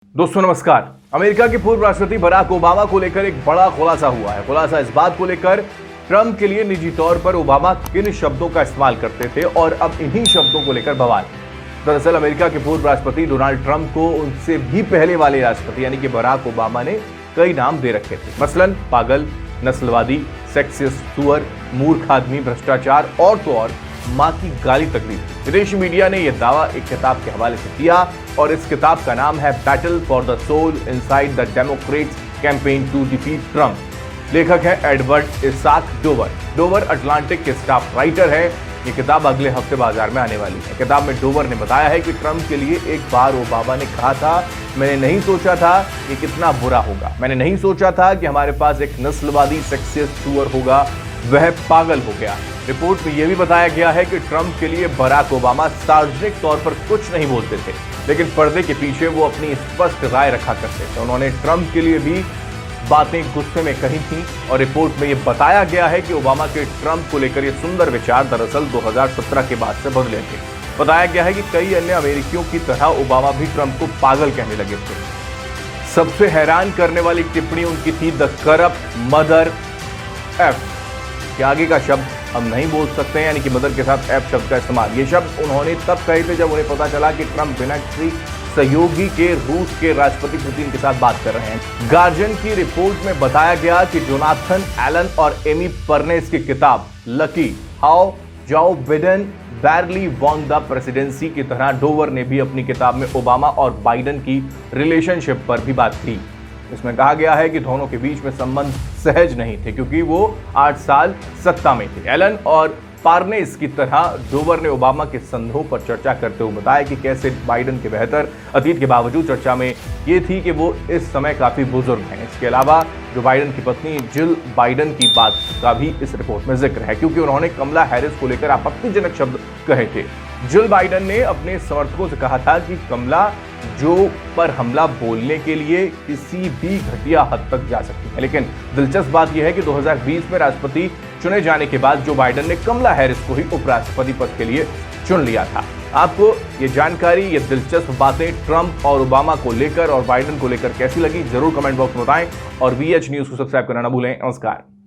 दोस्तों नमस्कार। अमेरिका के पूर्व राष्ट्रपति बराक ओबामा को लेकर एक बड़ा खुलासा हुआ है। खुलासा इस बात को लेकर ट्रंप के लिए निजी तौर पर ओबामा किन शब्दों का इस्तेमाल करते थे और अब इन्हीं शब्दों को लेकर बवाल। दरअसल अमेरिका के पूर्व राष्ट्रपति डोनाल्ड ट्रंप को उनसे भी पहले वाले राष्ट्रपति यानी कि बराक ओबामा ने कई नाम दे रखे थे, मसलन पागल, नस्लवादी, सेक्सिस्ट, सुअर, मूर्ख आदमी, भ्रष्टाचार और तो और मां की गाली तक दी। विदेशी मीडिया ने यह दावा एक किताब के हवाले से किया और इस किताब का नाम है battle for the soul inside the Democrats campaign to defeat Trump. लेखक है Edward Isaac Dovere. Dovere Atlantic के स्टाफ राइटर है। ये किताब अगले हफ्ते बाजार में आने वाली है। किताब में डोवर ने बताया है कि ट्रंप के लिए एक बार ओबामा ने कहा था, मैंने नहीं सोचा था कि कितना बुरा होगा, मैंने नहीं सोचा था कि हमारे पास एक नस्लवादी सेक्सिस्ट सुअर होगा, वह पागल हो गया। रिपोर्ट में यह भी बताया गया है कि ट्रंप के लिए बराक ओबामा सार्वजनिक तौर पर कुछ नहीं बोलते थे, लेकिन पर्दे के पीछे वो अपनी स्पष्ट राय रखा करते थे। उन्होंने ट्रंप के लिए भी बातें गुस्से में कही थी और रिपोर्ट में यह बताया गया है कि ओबामा के ट्रंप को लेकर ये सुंदर विचार दरअसल 2017 के बाद से बदले थे। बताया गया है कि कई अन्य अमेरिकियों की तरह ओबामा भी ट्रंप को पागल कहने लगे थे। सबसे हैरान करने वाली टिप्पणी उनकी थी द करप्ट मदर एफ। के आगे का शब्द हम नहीं बोल सकते हैं, यानी कि मदर के साथ एफ शब्द का इस्तेमाल। ये शब्द उन्होंने तब कहे थे जब उन्हें पता चला कि ट्रंप बिना किसी सहयोगी के रूस के राष्ट्रपति पुतिन के साथ बात कर रहे हैं। गार्जियन की रिपोर्ट में बताया गया कि जोनाथन एलन और एमी पर्नेस की किताब lucky how Joe Biden बैरली won the presidency की तरह डोवर ने भी अपनी किताब में ओबामा और बाइडेन की रिलेशनशिप पर भी बात की। इसमें कहा गया है कि दोनों के बीच में संबंध सहज नहीं थे क्योंकि वो 8 साल सत्ता में थे। एलन और पार्नेस की तरह डोवर ने ओबामा के संदेहों पर चर्चा करते हुए बताया कि कैसे बाइडेन के बेहतर अतीत के बावजूद चर्चा में ये थी कि वो इस समय काफी बुजुर्ग हैं। इसके अलावा जो बाइडेन की पत्नी जिल बाइडेन की बात का भी इस रिपोर्ट में जिक्र है क्योंकि उन्होंने कमला हैरिस को लेकर आपत्तिजनक शब्द कहे थे। जिल बाइडेन ने अपने समर्थकों से कहा था कि कमला जो पर हमला बोलने के लिए किसी भी घटिया हद तक जा सकती है। लेकिन दिलचस्प बात यह है कि 2020 में राष्ट्रपति चुने जाने के बाद जो बाइडेन ने कमला हैरिस को ही उपराष्ट्रपति पद के लिए चुन लिया था। आपको ये जानकारी, ये दिलचस्प बातें ट्रंप और ओबामा को लेकर और बाइडेन को लेकर कैसी लगी, जरूर कमेंट बॉक्स में बताएं और VH न्यूज को सब्सक्राइब करना ना भूलें। नमस्कार।